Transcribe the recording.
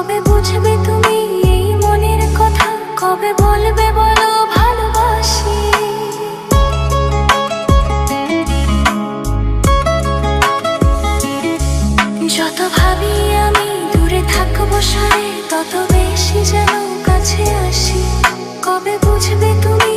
কবে বুঝবে তুমি এই মনের কথা, কবে বলবে বলো ভালোবাসি। যত ভাবি আমি দূরে থাকবো সারে, তত বেশি যেন কাছে আসি। কবে বুঝবে তুমি